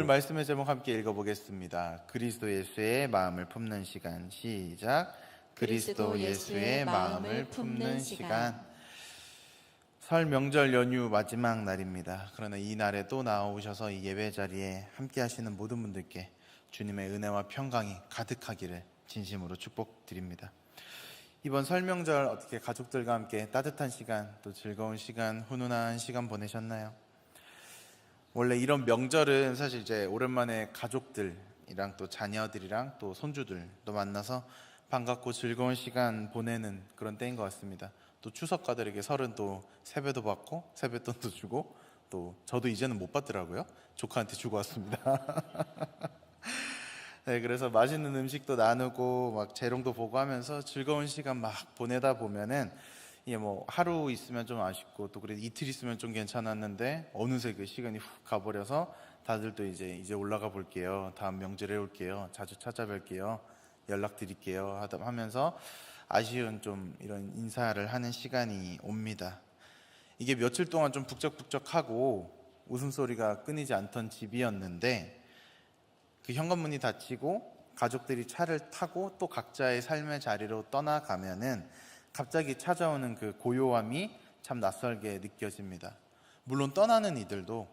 오늘 말씀의 제목 함께 읽어보겠습니다. 그리스도 예수의 마음을 품는 시간. 시작. 그리스도 예수의 마음을 품는 시간. 설 명절 연휴 마지막 날입니다. 그러나 이 날에 또 나오셔서 이 예배 자리에 함께 하시는 모든 분들께 주님의 은혜와 평강이 가득하기를 진심으로 축복드립니다. 이번 설 명절 어떻게 가족들과 함께 따뜻한 시간, 또 즐거운 시간, 훈훈한 시간 보내셨나요? 원래 이런 명절은 사실 이제 오랜만에 가족들이랑 또 자녀들이랑 또 손주들도 만나서 반갑고 즐거운 시간 보내는 그런 때인 것 같습니다. 또 추석가들에게 설은 또 세배도 받고 세뱃돈도 주고, 또 저도 이제는 못 받더라고요. 조카한테 주고 왔습니다. 네, 그래서 맛있는 음식도 나누고 막 재롱도 보고 하면서 즐거운 시간 막 보내다 보면은 이게 뭐 하루 있으면 좀 아쉽고 또 그래도 이틀 있으면 좀 괜찮았는데 어느새 그 시간이 훅 가버려서 다들 또 이제 올라가 볼게요. 다음 명절에 올게요. 자주 찾아뵐게요. 연락드릴게요. 하면서 아쉬운 좀 이런 인사를 하는 시간이 옵니다. 이게 며칠 동안 좀 북적북적하고 웃음소리가 끊이지 않던 집이었는데 그 현관문이 닫히고 가족들이 차를 타고 또 각자의 삶의 자리로 떠나가면은 갑자기 찾아오는 그 고요함이 참 낯설게 느껴집니다. 물론 떠나는 이들도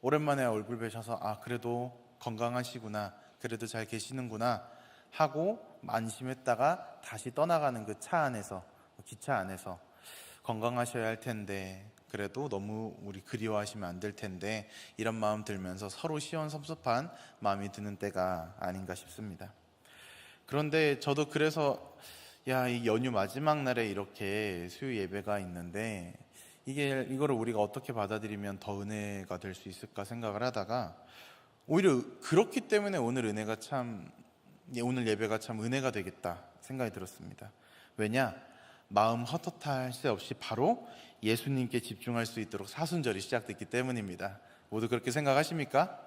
오랜만에 얼굴 뵈셔서 그래도 건강하시구나, 그래도 잘 계시는구나 하고 안심했다가 다시 떠나가는 그 차 안에서, 기차 안에서 건강하셔야 할 텐데 그래도 너무 우리 그리워하시면 안 될 텐데 이런 마음 들면서 서로 시원섭섭한 마음이 드는 때가 아닌가 싶습니다. 그런데 저도 그래서 이 연휴 마지막 날에 이렇게 수요 예배가 있는데 이거를 우리가 어떻게 받아들이면 더 은혜가 될 수 있을까 생각을 하다가 오히려 그렇기 때문에 오늘 예배가 참 은혜가 되겠다 생각이 들었습니다. 왜냐? 마음 헛헛할 새 없이 바로 예수님께 집중할 수 있도록 사순절이 시작됐기 때문입니다. 모두 그렇게 생각하십니까?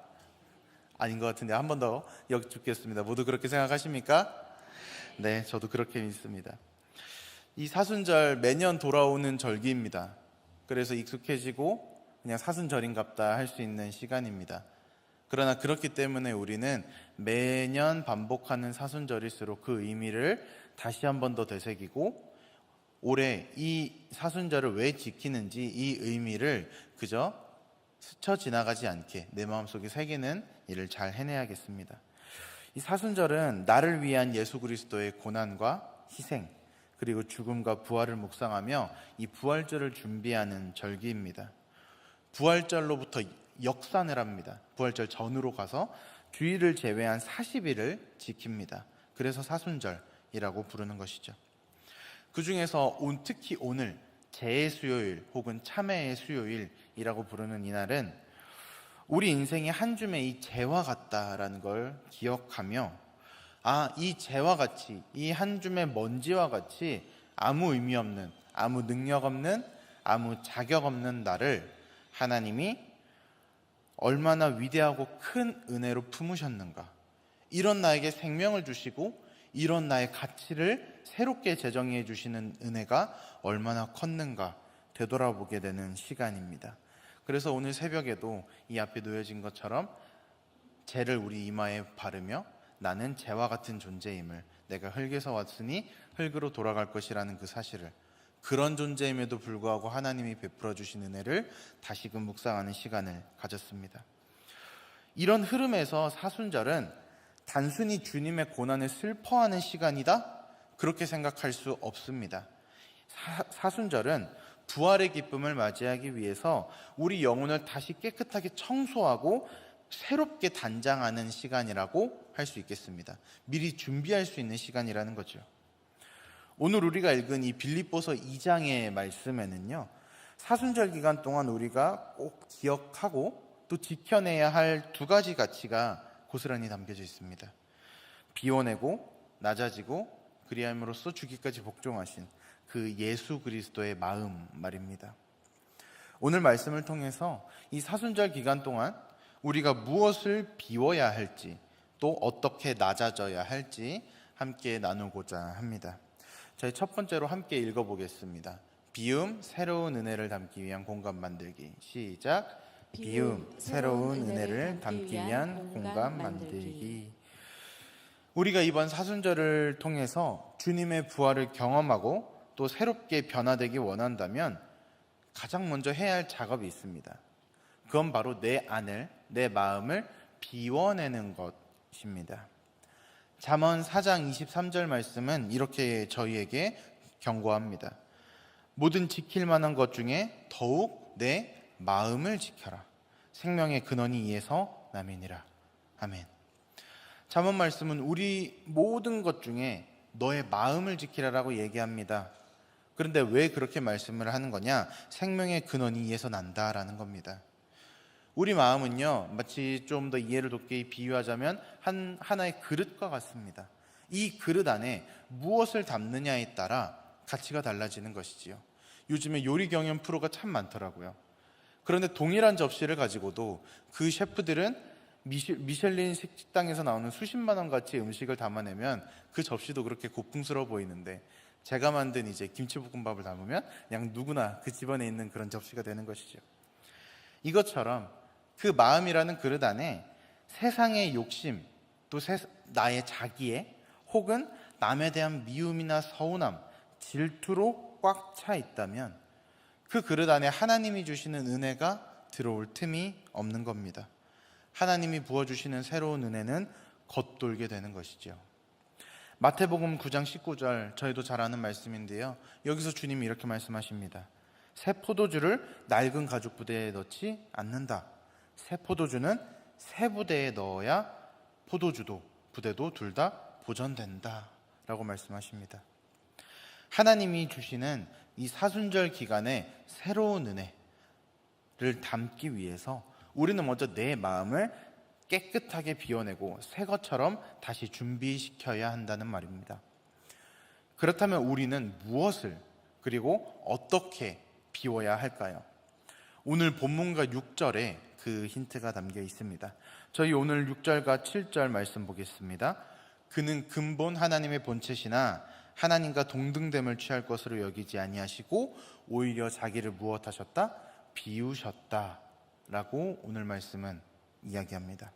아닌 것 같은데 한 번 더 여쭙겠습니다. 모두 그렇게 생각하십니까? 네, 저도 그렇게 믿습니다. 이 사순절 매년 돌아오는 절기입니다. 그래서 익숙해지고 그냥 사순절인갑다 할 수 있는 시간입니다. 그러나 그렇기 때문에 우리는 매년 반복하는 사순절일수록 그 의미를 다시 한 번 더 되새기고 올해 이 사순절을 왜 지키는지 이 의미를 그저 스쳐 지나가지 않게 내 마음속에 새기는 일을 잘 해내야겠습니다. 이 사순절은 나를 위한 예수 그리스도의 고난과 희생, 그리고 죽음과 부활을 묵상하며 이 부활절을 준비하는 절기입니다. 부활절로부터 역산을 합니다. 부활절 전으로 가서 주일을 제외한 40일을 지킵니다. 그래서 사순절이라고 부르는 것이죠. 그 중에서 특히 오늘 재의 수요일 혹은 참회의 수요일이라고 부르는 이날은 우리 인생의 한 줌의 이 재와 같다라는 걸 기억하며 이 재와 같이, 이 한 줌의 먼지와 같이 아무 의미 없는, 아무 능력 없는, 아무 자격 없는 나를 하나님이 얼마나 위대하고 큰 은혜로 품으셨는가, 이런 나에게 생명을 주시고 이런 나의 가치를 새롭게 제정해 주시는 은혜가 얼마나 컸는가 되돌아보게 되는 시간입니다. 그래서 오늘 새벽에도 이 앞에 놓여진 것처럼 재를 우리 이마에 바르며 나는 재와 같은 존재임을, 내가 흙에서 왔으니 흙으로 돌아갈 것이라는 그 사실을, 그런 존재임에도 불구하고 하나님이 베풀어 주신 은혜를 다시금 묵상하는 시간을 가졌습니다. 이런 흐름에서 사순절은 단순히 주님의 고난을 슬퍼하는 시간이다? 그렇게 생각할 수 없습니다. 사순절은 부활의 기쁨을 맞이하기 위해서 우리 영혼을 다시 깨끗하게 청소하고 새롭게 단장하는 시간이라고 할 수 있겠습니다. 미리 준비할 수 있는 시간이라는 거죠. 오늘 우리가 읽은 이 빌립보서 2장의 말씀에는요, 사순절 기간 동안 우리가 꼭 기억하고 또 지켜내야 할 두 가지 가치가 고스란히 담겨져 있습니다. 비워내고 낮아지고 그리함으로써 주기까지 복종하신 그 예수 그리스도의 마음 말입니다. 오늘 말씀을 통해서 이 사순절 기간 동안 우리가 무엇을 비워야 할지, 또 어떻게 낮아져야 할지 함께 나누고자 합니다. 저희 첫 번째로 함께 읽어보겠습니다. 비움, 새로운 은혜를 담기 위한 공간 만들기. 시작. 비움, 새로운 은혜를 담기 위한 공간 만들기. 우리가 이번 사순절을 통해서 주님의 부활을 경험하고 또 새롭게 변화되기 원한다면 가장 먼저 해야 할 작업이 있습니다. 그건 바로 내 안을, 내 마음을 비워내는 것입니다. 잠언 4장 23절 말씀은 이렇게 저희에게 경고합니다. 모든 지킬 만한 것 중에 더욱 내 마음을 지켜라. 생명의 근원이 이에서 남이니라. 아멘. 잠언 말씀은 우리 모든 것 중에 너의 마음을 지키라라고 얘기합니다. 그런데 왜 그렇게 말씀을 하는 거냐? 생명의 근원이 이에서 난다라는 겁니다. 우리 마음은요, 마치 좀 더 이해를 돕게 비유하자면 하나의 그릇과 같습니다. 이 그릇 안에 무엇을 담느냐에 따라 가치가 달라지는 것이지요. 요즘에 요리 경연 프로가 참 많더라고요. 그런데 동일한 접시를 가지고도 그 셰프들은 미슐린 식당에서 나오는 수십만 원 가치의 음식을 담아내면 그 접시도 그렇게 고풍스러워 보이는데, 제가 만든 이제 김치볶음밥을 담으면 그냥 누구나 그 집안에 있는 그런 접시가 되는 것이죠. 이것처럼 그 마음이라는 그릇 안에 세상의 욕심, 또 나의 자기애, 혹은 남에 대한 미움이나 서운함, 질투로 꽉 차 있다면 그 그릇 안에 하나님이 주시는 은혜가 들어올 틈이 없는 겁니다. 하나님이 부어주시는 새로운 은혜는 겉돌게 되는 것이죠. 마태복음 9장 19절, 저희도 잘 아는 말씀인데요, 여기서 주님이 이렇게 말씀하십니다. 새 포도주를 낡은 가죽 부대에 넣지 않는다. 새 포도주는 새 부대에 넣어야 포도주도 부대도 둘 다 보존된다 라고 말씀하십니다. 하나님이 주시는 이 사순절 기간에 새로운 은혜를 담기 위해서 우리는 먼저 내 마음을 깨끗하게 비워내고 새 것처럼 다시 준비시켜야 한다는 말입니다. 그렇다면 우리는 무엇을, 그리고 어떻게 비워야 할까요? 오늘 본문과 6절에 그 힌트가 담겨 있습니다. 저희 오늘 6절과 7절 말씀 보겠습니다. 그는 근본 하나님의 본체시나 하나님과 동등됨을 취할 것으로 여기지 아니하시고 오히려 자기를 무엇하셨다? 비우셨다 라고 오늘 말씀은 이야기합니다.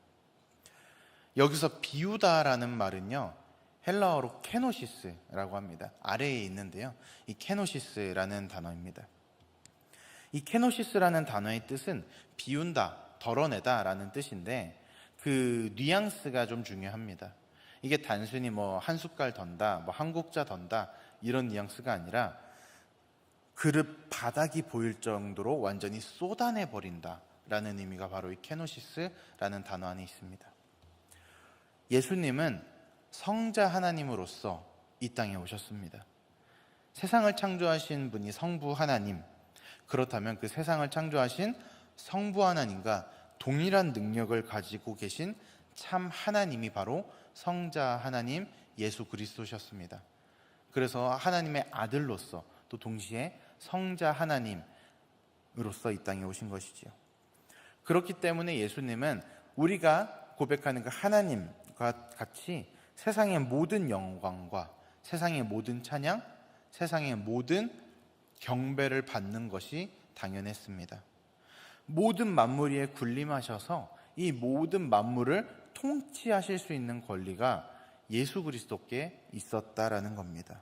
여기서 비우다라는 말은요, 헬라어로 케노시스라고 합니다. 아래에 있는데요, 이 케노시스라는 단어입니다. 이 케노시스라는 단어의 뜻은 비운다, 덜어내다 라는 뜻인데, 그 뉘앙스가 좀 중요합니다. 이게 단순히 한 숟갈 던다, 한 국자 던다 이런 뉘앙스가 아니라 그릇 바닥이 보일 정도로 완전히 쏟아내 버린다 라는 의미가 바로 이 케노시스라는 단어 안에 있습니다. 예수님은 성자 하나님으로서 이 땅에 오셨습니다. 세상을 창조하신 분이 성부 하나님, 그렇다면 그 세상을 창조하신 성부 하나님과 동일한 능력을 가지고 계신 참 하나님이 바로 성자 하나님 예수 그리스도셨습니다. 그래서 하나님의 아들로서 또 동시에 성자 하나님으로서 이 땅에 오신 것이지요. 그렇기 때문에 예수님은 우리가 고백하는 그 하나님과 같이 세상의 모든 영광과 세상의 모든 찬양, 세상의 모든 경배를 받는 것이 당연했습니다. 모든 만물 위에 군림하셔서 이 모든 만물을 통치하실 수 있는 권리가 예수 그리스도께 있었다라는 겁니다.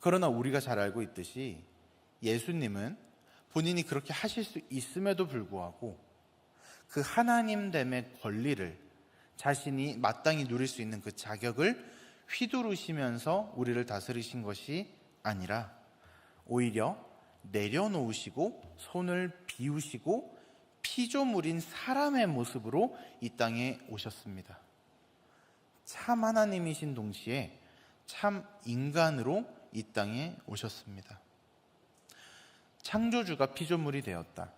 그러나 우리가 잘 알고 있듯이 예수님은 본인이 그렇게 하실 수 있음에도 불구하고 그 하나님됨의 권리를, 자신이 마땅히 누릴 수 있는 그 자격을 휘두르시면서 우리를 다스리신 것이 아니라 오히려 내려놓으시고 손을 비우시고 피조물인 사람의 모습으로 이 땅에 오셨습니다. 참 하나님이신 동시에 참 인간으로 이 땅에 오셨습니다. 창조주가 피조물이 되었다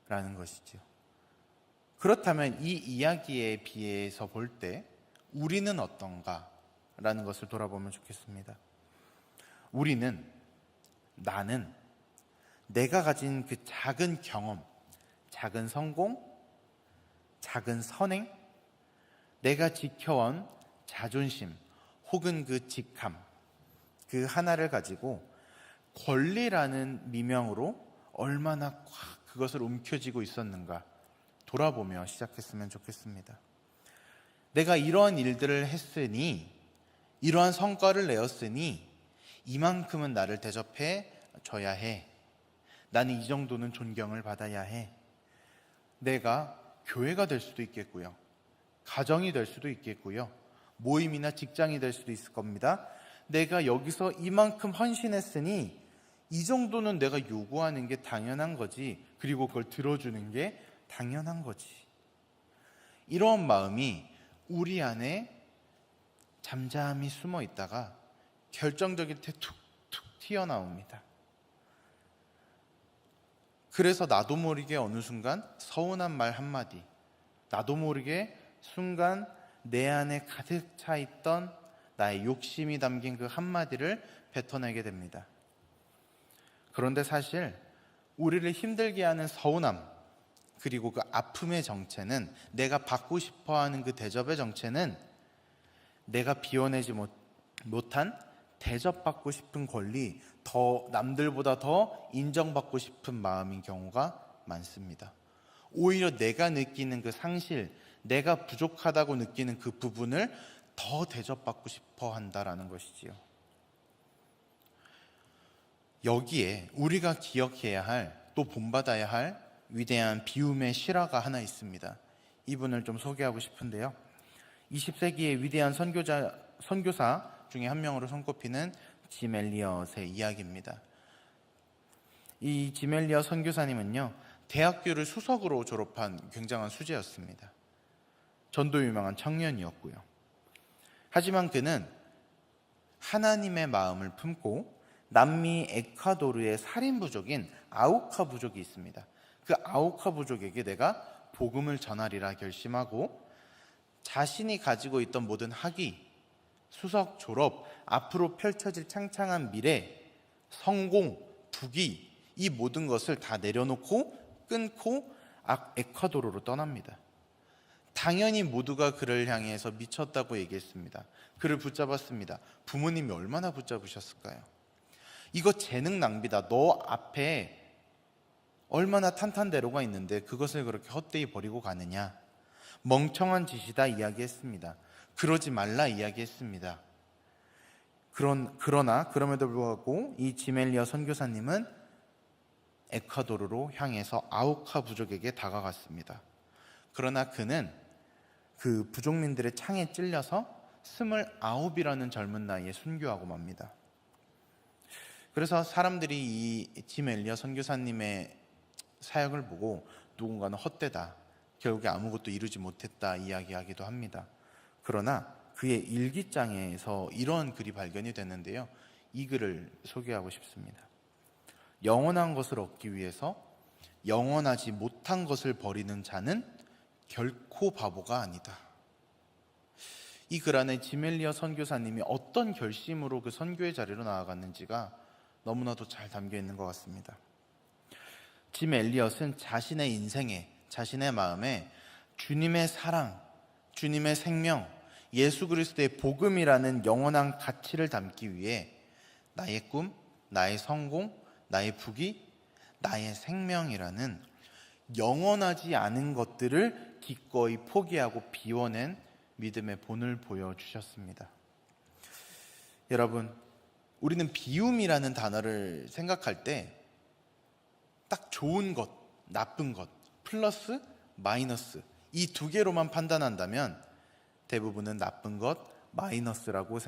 라는 것이죠. 그렇다면 이 이야기에 비해서 볼 때 우리는 어떤가 라는 것을 돌아보면 좋겠습니다. 나는 내가 가진 그 작은 경험, 작은 성공, 작은 선행, 내가 지켜온 자존심 혹은 그 직함, 그 하나를 가지고 권리라는 미명으로 얼마나 그것을 움켜쥐고 있었는가 돌아보며 시작했으면 좋겠습니다. 내가 이러한 일들을 했으니, 이러한 성과를 내었으니 이만큼은 나를 대접해 줘야 해. 나는 이 정도는 존경을 받아야 해. 내가 교회가 될 수도 있겠고요, 가정이 될 수도 있겠고요, 모임이나 직장이 될 수도 있을 겁니다. 내가 여기서 이만큼 헌신했으니 이 정도는 내가 요구하는 게 당연한 거지, 그리고 그걸 들어주는 게 당연한 거지. 이런 마음이 우리 안에 잠잠히 숨어 있다가 결정적일 때 툭툭 튀어나옵니다. 그래서 나도 모르게 어느 순간 서운한 말 한마디, 나도 모르게 순간 내 안에 가득 차 있던 나의 욕심이 담긴 그 한마디를 뱉어내게 됩니다. 그런데 사실 우리를 힘들게 하는 서운함, 그리고 그 아픔의 정체는, 내가 받고 싶어하는 그 대접의 정체는 내가 비워내지 못한 대접받고 싶은 권리, 더 남들보다 더 인정받고 싶은 마음인 경우가 많습니다. 오히려 내가 느끼는 그 상실, 내가 부족하다고 느끼는 그 부분을 더 대접받고 싶어 한다라는 것이지요. 여기에 우리가 기억해야 할, 또 본받아야 할 위대한 비움의 실화가 하나 있습니다. 이분을 좀 소개하고 싶은데요, 20세기의 위대한 선교사 중에 한 명으로 손꼽히는 짐 엘리엇의 이야기입니다. 이 짐 엘리엇 선교사님은요, 대학교를 수석으로 졸업한 굉장한 수재였습니다. 전도 유명한 청년이었고요. 하지만 그는 하나님의 마음을 품고 남미 에콰도르의 살인 부족인 아우카 부족이 있습니다. 그 아우카 부족에게 내가 복음을 전하리라 결심하고 자신이 가지고 있던 모든 학위, 수석 졸업, 앞으로 펼쳐질 창창한 미래, 성공, 부귀, 이 모든 것을 다 내려놓고 끊고 에콰도르로 떠납니다. 당연히 모두가 그를 향해서 미쳤다고 얘기했습니다. 그를 붙잡았습니다. 부모님이 얼마나 붙잡으셨을까요? 이거 재능 낭비다. 너 앞에 얼마나 탄탄대로가 있는데 그것을 그렇게 헛되이 버리고 가느냐. 멍청한 짓이다 이야기했습니다. 그러지 말라 이야기했습니다. 그럼에도 불구하고 이 짐 엘리엇 선교사님은 에콰도르로 향해서 아우카 부족에게 다가갔습니다. 그러나 그는 그 부족민들의 창에 찔려서 29이라는 젊은 나이에 순교하고 맙니다. 그래서 사람들이 이 짐 엘리엇 선교사님의 사역을 보고 누군가는 헛되다, 결국에 아무것도 이루지 못했다 이야기하기도 합니다. 그러나 그의 일기장에서 이런 글이 발견이 됐는데요, 이 글을 소개하고 싶습니다. 영원한 것을 얻기 위해서 영원하지 못한 것을 버리는 자는 결코 바보가 아니다. 이 글 안에 짐 엘리엇 선교사님이 어떤 결심으로 그 선교의 자리로 나아갔는지가 너무나도 잘 담겨 있는 것 같습니다. 짐 엘리엇은 자신의 인생에, 자신의 마음에 주님의 사랑, 주님의 생명, 예수 그리스도의 복음이라는 영원한 가치를 담기 위해 나의 꿈, 나의 성공, 나의 부귀, 나의 생명이라는 영원하지 않은 것들을 기꺼이 포기하고 비워낸 믿음의 본을 보여주셨습니다. 여러분, 우리는 비움이라는 단어를 생각할 때 딱 좋은 것, 나쁜 것, 플러스, 마이너스 이 두 개로만 판단한다면 대부분은 나쁜 것, 마이너스라고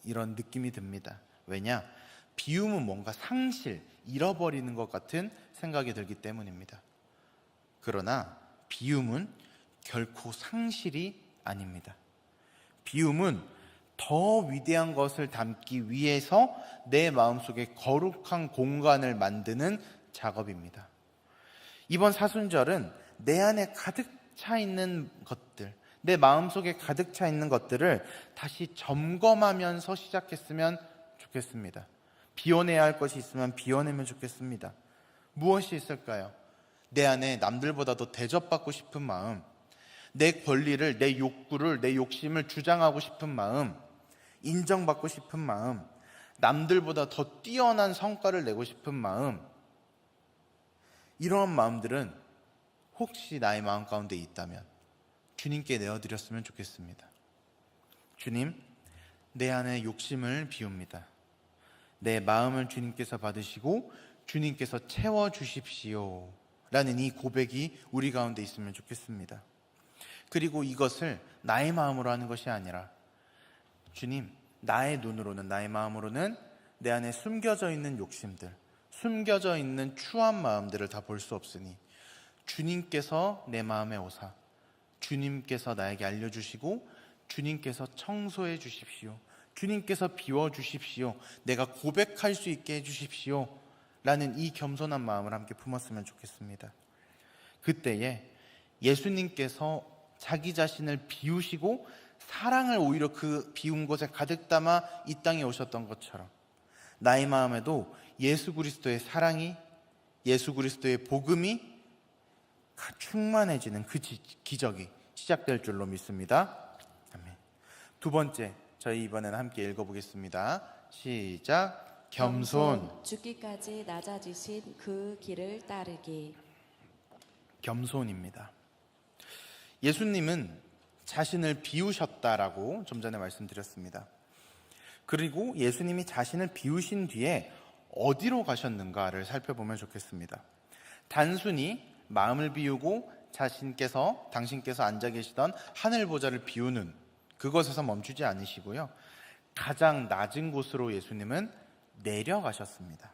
이런 느낌이 듭니다. 왜냐? 비움은 뭔가 상실, 잃어버리는 것 같은 생각이 들기 때문입니다. 그러나 비움은 결코 상실이 아닙니다. 비움은 더 위대한 것을 담기 위해서 내 마음속에 거룩한 공간을 만드는 작업입니다. 이번 사순절은 내 안에 가득 차 있는 것들, 내 마음속에 가득 차 있는 것들을 다시 점검하면서 시작했으면 좋겠습니다. 비워내야 할 것이 있으면 비워내면 좋겠습니다. 무엇이 있을까요? 내 안에 남들보다 더 대접받고 싶은 마음, 내 권리를, 내 욕구를, 내 욕심을 주장하고 싶은 마음, 인정받고 싶은 마음, 남들보다 더 뛰어난 성과를 내고 싶은 마음, 이러한 마음들은 혹시 나의 마음 가운데 있다면 주님께 내어드렸으면 좋겠습니다. 주님, 내 안에 욕심을 비웁니다. 내 마음을 주님께서 받으시고 주님께서 채워주십시오 라는 이 고백이 우리 가운데 있으면 좋겠습니다. 그리고 이것을 나의 마음으로 하는 것이 아니라 주님, 나의 눈으로는, 나의 마음으로는 내 안에 숨겨져 있는 욕심들, 숨겨져 있는 추한 마음들을 다 볼 수 없으니 주님께서 내 마음에 오사 주님께서 나에게 알려주시고 주님께서 청소해 주십시오, 주님께서 비워주십시오, 내가 고백할 수 있게 해주십시오 라는 이 겸손한 마음을 함께 품었으면 좋겠습니다. 그때에 예수님께서 자기 자신을 비우시고 사랑을 오히려 그 비운 곳에 가득 담아 이 땅에 오셨던 것처럼 나의 마음에도 예수 그리스도의 사랑이, 예수 그리스도의 복음이 충만해지는 그 기적이 시작될 줄로 믿습니다. 아멘. 두 번째, 저희 이번에는 함께 읽어보겠습니다. 시작. 겸손. 죽기까지 낮아지신 그 길을 따르기. 겸손입니다. 예수님은 자신을 비우셨다라고 좀 전에 말씀드렸습니다. 그리고 예수님이 자신을 비우신 뒤에 어디로 가셨는가를 살펴보면 좋겠습니다. 단순히 마음을 비우고 당신께서 앉아 계시던 하늘 보좌를 비우는 그것에서 멈추지 않으시고요, 가장 낮은 곳으로 예수님은 내려가셨습니다.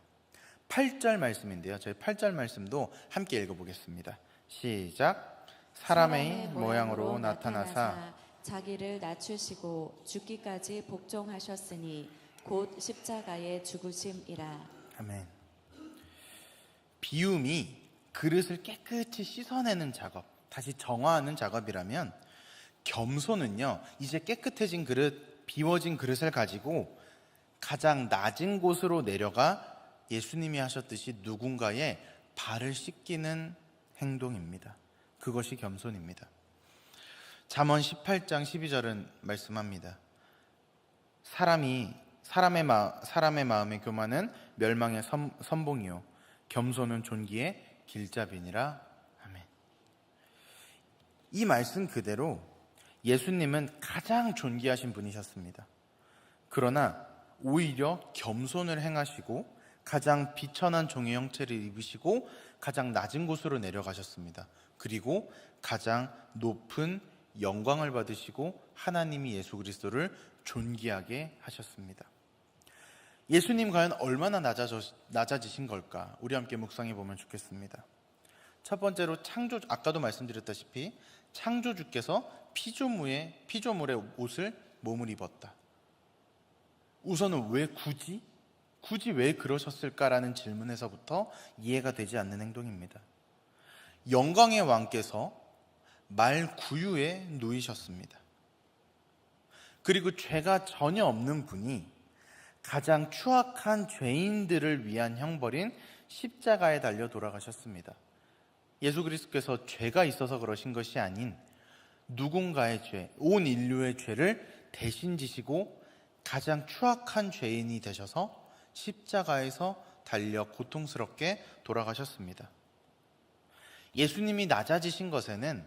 8절 말씀인데요, 저희 8절 말씀도 함께 읽어보겠습니다. 시작. 사람의 모양으로 나타나사 자기를 낮추시고 죽기까지 복종하셨으니 곧 십자가의 죽으심이라. 아멘. 비움이 그릇을 깨끗이 씻어내는 작업, 다시 정화하는 작업이라면 겸손은요, 이제 깨끗해진 그릇, 비워진 그릇을 가지고 가장 낮은 곳으로 내려가 예수님이 하셨듯이 누군가의 발을 씻기는 행동입니다. 그것이 겸손입니다. 잠언 18장 12절은 말씀합니다. 사람의 마음의 교만은 멸망의 선봉이요 겸손은 존귀의 길잡이니라. 아멘. 이 말씀 그대로 예수님은 가장 존귀하신 분이셨습니다. 그러나 오히려 겸손을 행하시고 가장 비천한 종의 형체를 입으시고 가장 낮은 곳으로 내려가셨습니다. 그리고 가장 높은 영광을 받으시고 하나님이 예수 그리스도를 존귀하게 하셨습니다. 예수님 과연 얼마나 낮아지신 걸까? 우리 함께 묵상해 보면 좋겠습니다. 첫 번째로 아까도 말씀드렸다시피 창조주께서 피조물의 옷을 몸을 입었다. 우선은 왜 굳이 왜 그러셨을까라는 질문에서부터 이해가 되지 않는 행동입니다. 영광의 왕께서 말 구유에 누이셨습니다. 그리고 죄가 전혀 없는 분이 가장 추악한 죄인들을 위한 형벌인 십자가에 달려 돌아가셨습니다. 예수 그리스도께서 죄가 있어서 그러신 것이 아닌 누군가의 죄, 온 인류의 죄를 대신 지시고 가장 추악한 죄인이 되셔서 십자가에서 달려 고통스럽게 돌아가셨습니다. 예수님이 낮아지신 것에는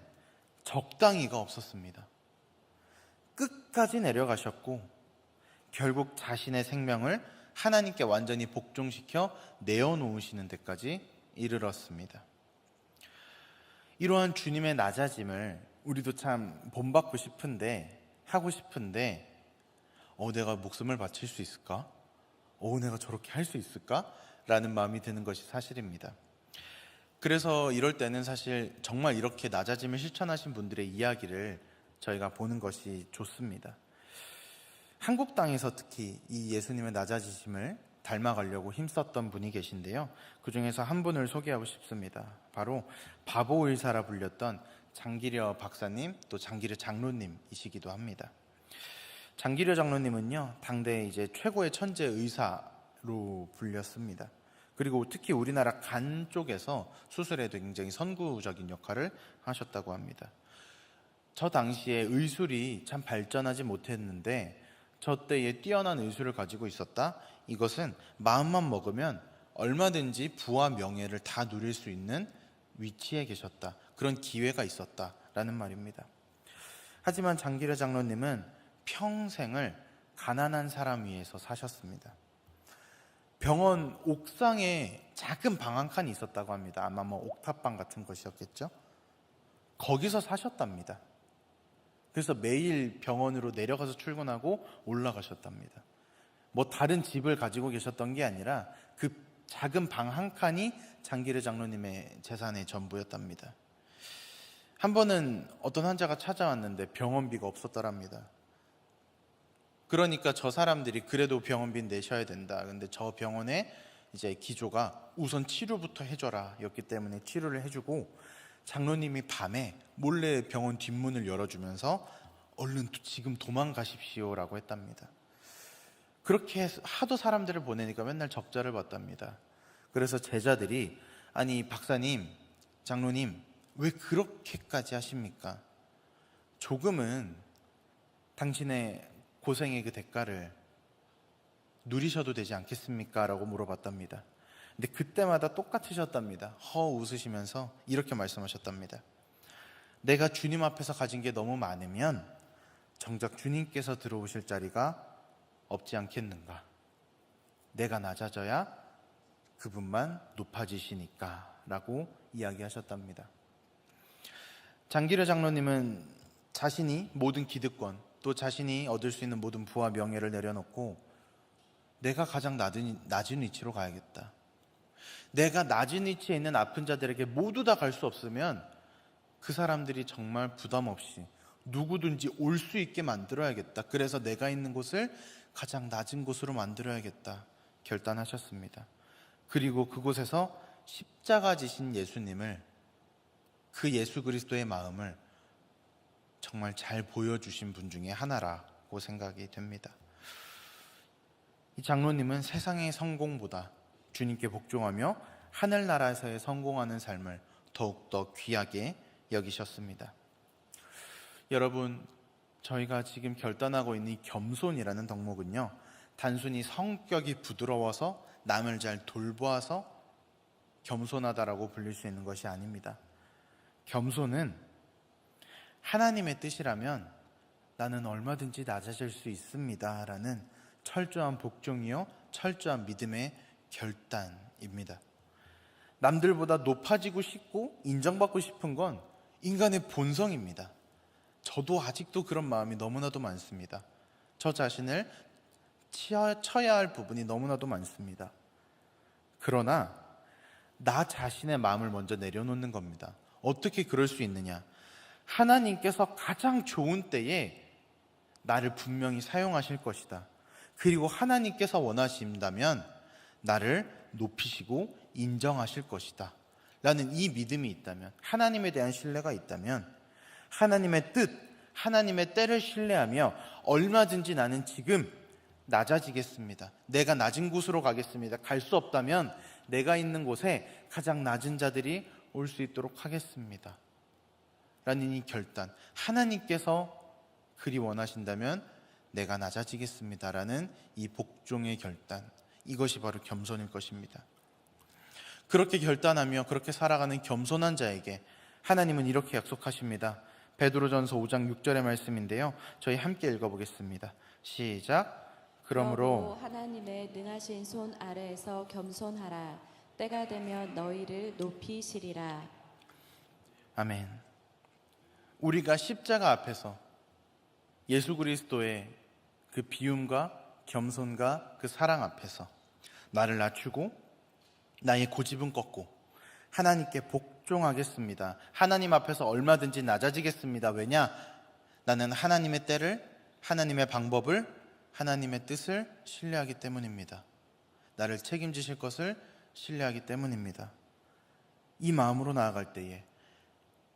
적당히가 없었습니다. 끝까지 내려가셨고 결국 자신의 생명을 하나님께 완전히 복종시켜 내어놓으시는 데까지 이르렀습니다. 이러한 주님의 낮아짐을 우리도 참 본받고 싶은데, 하고 싶은데 내가 목숨을 바칠 수 있을까? 내가 저렇게 할 수 있을까? 라는 마음이 드는 것이 사실입니다. 그래서 이럴 때는 사실 정말 이렇게 낮아짐을 실천하신 분들의 이야기를 저희가 보는 것이 좋습니다. 한국 땅에서 특히 이 예수님의 낮아지심을 닮아가려고 힘썼던 분이 계신데요, 그 중에서 한 분을 소개하고 싶습니다. 바로 바보 의사라 불렸던 장기려 박사님, 또 장기려 장로님이시기도 합니다. 장기려 장로님은요, 당대 이제 최고의 천재 의사로 불렸습니다. 그리고 특히 우리나라 간 쪽에서 수술에도 굉장히 선구적인 역할을 하셨다고 합니다. 저 당시에 의술이 참 발전하지 못했는데 저 때에 뛰어난 의술을 가지고 있었다? 이것은 마음만 먹으면 얼마든지 부와 명예를 다 누릴 수 있는 위치에 계셨다. 그런 기회가 있었다라는 말입니다. 하지만 장기려 장로님은 평생을 가난한 사람 위에서 사셨습니다. 병원 옥상에 작은 방 한 칸이 있었다고 합니다. 아마 옥탑방 같은 것이었겠죠. 거기서 사셨답니다. 그래서 매일 병원으로 내려가서 출근하고 올라가셨답니다. 다른 집을 가지고 계셨던 게 아니라 그 작은 방 한 칸이 장기려 장로님의 재산의 전부였답니다. 한 번은 어떤 환자가 찾아왔는데 병원비가 없었더랍니다. 그러니까 저 사람들이 그래도 병원비 내셔야 된다. 근데 저 병원의 이제 기조가 우선 치료부터 해줘라 였기 때문에 치료를 해주고, 장로님이 밤에 몰래 병원 뒷문을 열어주면서 얼른 지금 도망가십시오라고 했답니다. 그렇게 하도 사람들을 보내니까 맨날 적자를 봤답니다. 그래서 제자들이, 아니 박사님, 장로님 왜 그렇게까지 하십니까? 조금은 당신의 고생의 그 대가를 누리셔도 되지 않겠습니까? 라고 물어봤답니다. 근데 그때마다 똑같으셨답니다. 웃으시면서 이렇게 말씀하셨답니다. 내가 주님 앞에서 가진 게 너무 많으면 정작 주님께서 들어오실 자리가 없지 않겠는가? 내가 낮아져야 그분만 높아지시니까 라고 이야기하셨답니다. 장기려 장로님은 자신이 모든 기득권, 또 자신이 얻을 수 있는 모든 부와 명예를 내려놓고 내가 가장 낮은 위치로 가야겠다. 내가 낮은 위치에 있는 아픈 자들에게 모두 다 갈 수 없으면 그 사람들이 정말 부담 없이 누구든지 올 수 있게 만들어야겠다. 그래서 내가 있는 곳을 가장 낮은 곳으로 만들어야겠다 결단하셨습니다. 그리고 그곳에서 십자가 지신 예수님을, 그 예수 그리스도의 마음을 정말 잘 보여주신 분 중에 하나라고 생각이 됩니다. 이 장로님은 세상의 성공보다 주님께 복종하며 하늘나라에서의 성공하는 삶을 더욱더 귀하게 여기셨습니다. 여러분, 저희가 지금 결단하고 있는 이 겸손이라는 덕목은요, 단순히 성격이 부드러워서 남을 잘 돌보아서 겸손하다라고 불릴 수 있는 것이 아닙니다. 겸손은 하나님의 뜻이라면 나는 얼마든지 낮아질 수 있습니다 라는 철저한 복종이요 철저한 믿음의 결단입니다. 남들보다 높아지고 싶고 인정받고 싶은 건 인간의 본성입니다. 저도 아직도 그런 마음이 너무나도 많습니다. 저 자신을 쳐야 할 부분이 너무나도 많습니다. 그러나 나 자신의 마음을 먼저 내려놓는 겁니다. 어떻게 그럴 수 있느냐? 하나님께서 가장 좋은 때에 나를 분명히 사용하실 것이다. 그리고 하나님께서 원하신다면 나를 높이시고 인정하실 것이다 라는 이 믿음이 있다면, 하나님에 대한 신뢰가 있다면, 하나님의 뜻, 하나님의 때를 신뢰하며 얼마든지 나는 지금 낮아지겠습니다. 내가 낮은 곳으로 가겠습니다. 갈 수 없다면 내가 있는 곳에 가장 낮은 자들이 올 수 있도록 하겠습니다 라는 이 결단, 하나님께서 그리 원하신다면 내가 낮아지겠습니다 라는 이 복종의 결단, 이것이 바로 겸손일 것입니다. 그렇게 결단하며 그렇게 살아가는 겸손한 자에게 하나님은 이렇게 약속하십니다. 베드로전서 5장 6절의 말씀인데요, 저희 함께 읽어보겠습니다. 시작. 그러므로 하나님의 능하신 손 아래에서 겸손하라. 때가 되면 너희를 높이시리라. 아멘. 우리가 십자가 앞에서 예수 그리스도의 그 비움과 겸손과 그 사랑 앞에서 나를 낮추고 나의 고집은 꺾고 하나님께 복종하겠습니다. 하나님 앞에서 얼마든지 낮아지겠습니다. 왜냐? 나는 하나님의 때를, 하나님의 방법을, 하나님의 뜻을 신뢰하기 때문입니다. 나를 책임지실 것을 신뢰하기 때문입니다. 이 마음으로 나아갈 때에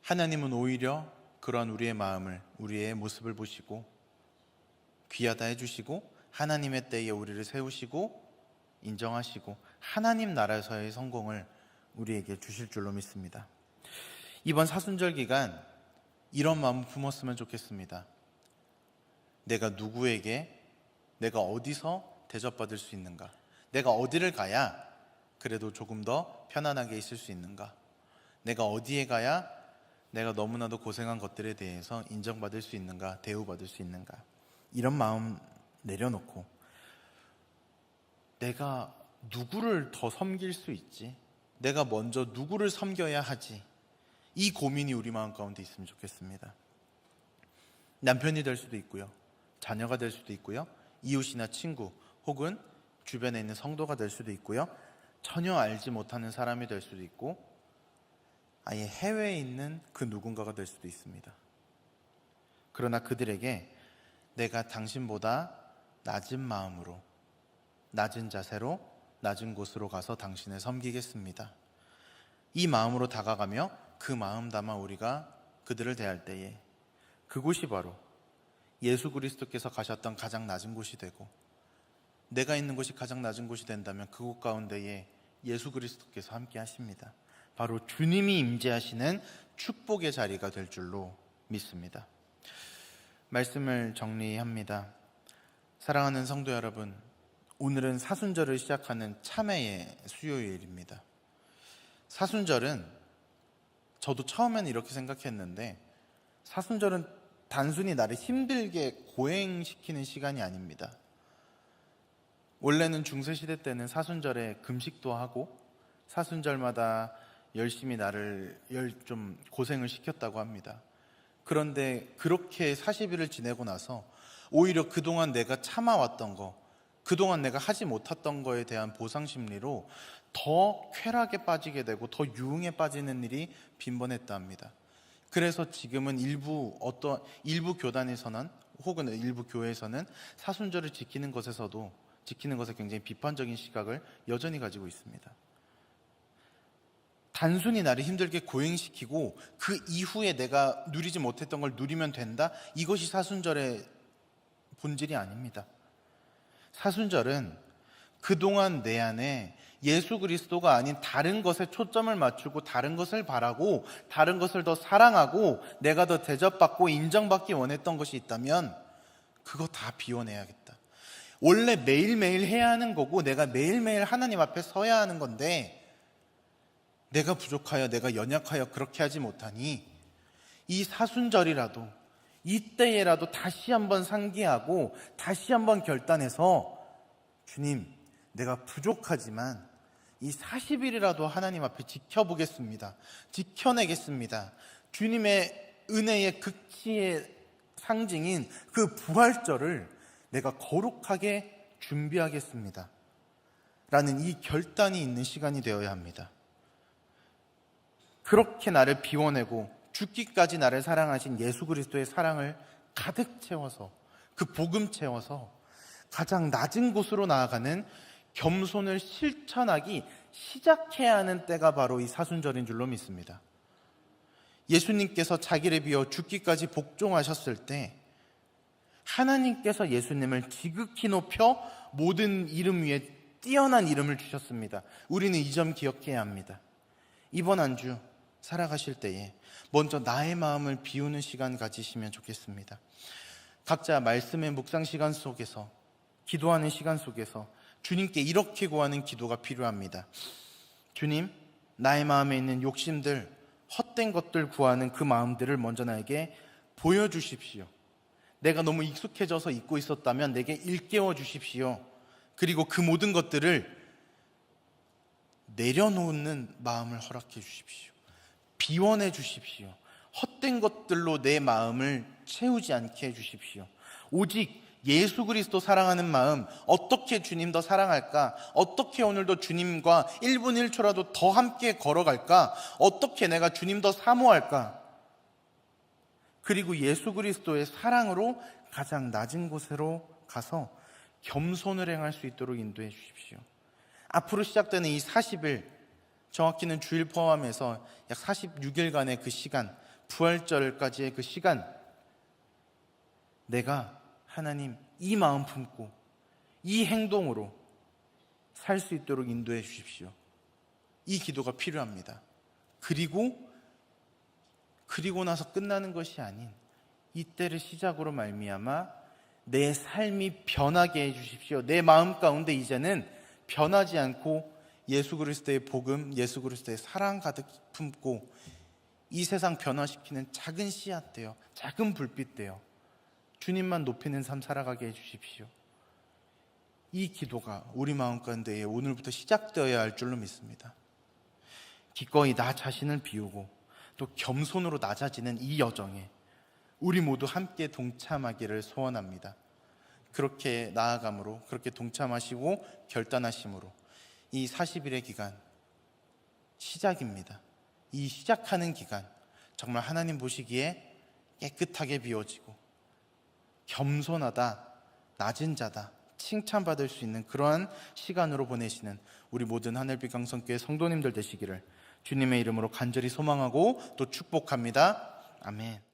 하나님은 오히려 그러한 우리의 마음을, 우리의 모습을 보시고 귀하다 해주시고 하나님의 때에 우리를 세우시고 인정하시고 하나님 나라에서의 성공을 우리에게 주실 줄로 믿습니다. 이번 사순절 기간 이런 마음을 품었으면 좋겠습니다. 내가 누구에게, 내가 어디서 대접받을 수 있는가? 내가 어디를 가야 그래도 조금 더 편안하게 있을 수 있는가? 내가 어디에 가야 내가 너무나도 고생한 것들에 대해서 인정받을 수 있는가? 대우받을 수 있는가? 이런 마음 내려놓고 내가 누구를 더 섬길 수 있지? 내가 먼저 누구를 섬겨야 하지? 이 고민이 우리 마음 가운데 있으면 좋겠습니다. 남편이 될 수도 있고요, 자녀가 될 수도 있고요, 이웃이나 친구 혹은 주변에 있는 성도가 될 수도 있고요, 전혀 알지 못하는 사람이 될 수도 있고, 아예 해외에 있는 그 누군가가 될 수도 있습니다. 그러나 그들에게 내가 당신보다 낮은 마음으로, 낮은 자세로, 낮은 곳으로 가서 당신을 섬기겠습니다, 이 마음으로 다가가며 그 마음 담아 우리가 그들을 대할 때에 그곳이 바로 예수 그리스도께서 가셨던 가장 낮은 곳이 되고, 내가 있는 곳이 가장 낮은 곳이 된다면 그곳 가운데에 예수 그리스도께서 함께 하십니다. 바로 주님이 임재하시는 축복의 자리가 될 줄로 믿습니다. 말씀을 정리합니다. 사랑하는 성도 여러분, 오늘은 사순절을 시작하는 참회의 수요일입니다. 사순절은 저도 처음에는 이렇게 생각했는데, 사순절은 단순히 나를 힘들게 고행시키는 시간이 아닙니다. 원래는 중세시대 때는 사순절에 금식도 하고 사순절마다 열심히 나를 좀 고생을 시켰다고 합니다. 그런데 그렇게 40일을 지내고 나서 오히려 그동안 내가 참아왔던 거, 그동안 내가 하지 못했던 거에 대한 보상 심리로 더 쾌락에 빠지게 되고 더 유흥에 빠지는 일이 빈번했다 합니다. 그래서 지금은 일부 교단에서는 혹은 일부 교회에서는 사순절을 지키는 것에 굉장히 비판적인 시각을 여전히 가지고 있습니다. 단순히 나를 힘들게 고행시키고 그 이후에 내가 누리지 못했던 걸 누리면 된다? 이것이 사순절의 본질이 아닙니다. 사순절은 그동안 내 안에 예수 그리스도가 아닌 다른 것에 초점을 맞추고 다른 것을 바라고 다른 것을 더 사랑하고 내가 더 대접받고 인정받기 원했던 것이 있다면 그거 다 비워내야겠다. 원래 매일매일 해야 하는 거고 내가 매일매일 하나님 앞에 서야 하는 건데, 내가 부족하여 내가 연약하여 그렇게 하지 못하니 이 사순절이라도 이때에라도 다시 한번 상기하고 다시 한번 결단해서, 주님, 내가 부족하지만 이 40일이라도 하나님 앞에 지켜보겠습니다. 지켜내겠습니다. 주님의 은혜의 극치의 상징인 그 부활절을 내가 거룩하게 준비하겠습니다 라는 이 결단이 있는 시간이 되어야 합니다. 그렇게 나를 비워내고 죽기까지 나를 사랑하신 예수 그리스도의 사랑을 가득 채워서, 그 복음 채워서 가장 낮은 곳으로 나아가는 겸손을 실천하기 시작해야 하는 때가 바로 이 사순절인 줄로 믿습니다. 예수님께서 자기를 비워 죽기까지 복종하셨을 때 하나님께서 예수님을 지극히 높여 모든 이름 위에 뛰어난 이름을 주셨습니다. 우리는 이 점 기억해야 합니다. 이번 한 주 살아가실 때에 먼저 나의 마음을 비우는 시간 가지시면 좋겠습니다. 각자 말씀의 묵상 시간 속에서, 기도하는 시간 속에서 주님께 이렇게 구하는 기도가 필요합니다. 주님, 나의 마음에 있는 욕심들, 헛된 것들 구하는 그 마음들을 먼저 나에게 보여주십시오. 내가 너무 익숙해져서 잊고 있었다면 내게 일깨워 주십시오. 그리고 그 모든 것들을 내려놓는 마음을 허락해 주십시오. 비워내 주십시오. 헛된 것들로 내 마음을 채우지 않게 해 주십시오. 오직 예수 그리스도 사랑하는 마음, 어떻게 주님 더 사랑할까? 어떻게 오늘도 주님과 1분 1초라도 더 함께 걸어갈까? 어떻게 내가 주님 더 사모할까? 그리고 예수 그리스도의 사랑으로 가장 낮은 곳으로 가서 겸손을 행할 수 있도록 인도해 주십시오. 앞으로 시작되는 이 40일, 정확히는 주일 포함해서 약 46일간의 그 시간, 부활절까지의 그 시간, 내가 하나님 이 마음 품고 이 행동으로 살 수 있도록 인도해 주십시오. 이 기도가 필요합니다. 그리고 나서 끝나는 것이 아닌 이때를 시작으로 말미암아 내 삶이 변하게 해 주십시오. 내 마음 가운데 이제는 변하지 않고 예수 그리스도의 복음, 예수 그리스도의 사랑 가득 품고 이 세상 변화시키는 작은 씨앗되어, 작은 불빛되어 주님만 높이는 삶 살아가게 해주십시오. 이 기도가 우리 마음 가운데에 오늘부터 시작되어야 할 줄로 믿습니다. 기꺼이 나 자신을 비우고 또 겸손으로 낮아지는 이 여정에 우리 모두 함께 동참하기를 소원합니다. 그렇게 나아감으로, 그렇게 동참하시고 결단하심으로 이 40일의 기간 시작입니다. 이 시작하는 기간 정말 하나님 보시기에 깨끗하게 비워지고 겸손하다, 낮은 자다, 칭찬받을 수 있는 그러한 시간으로 보내시는 우리 모든 하늘빛 강성교회 성도님들 되시기를 주님의 이름으로 간절히 소망하고 또 축복합니다. 아멘.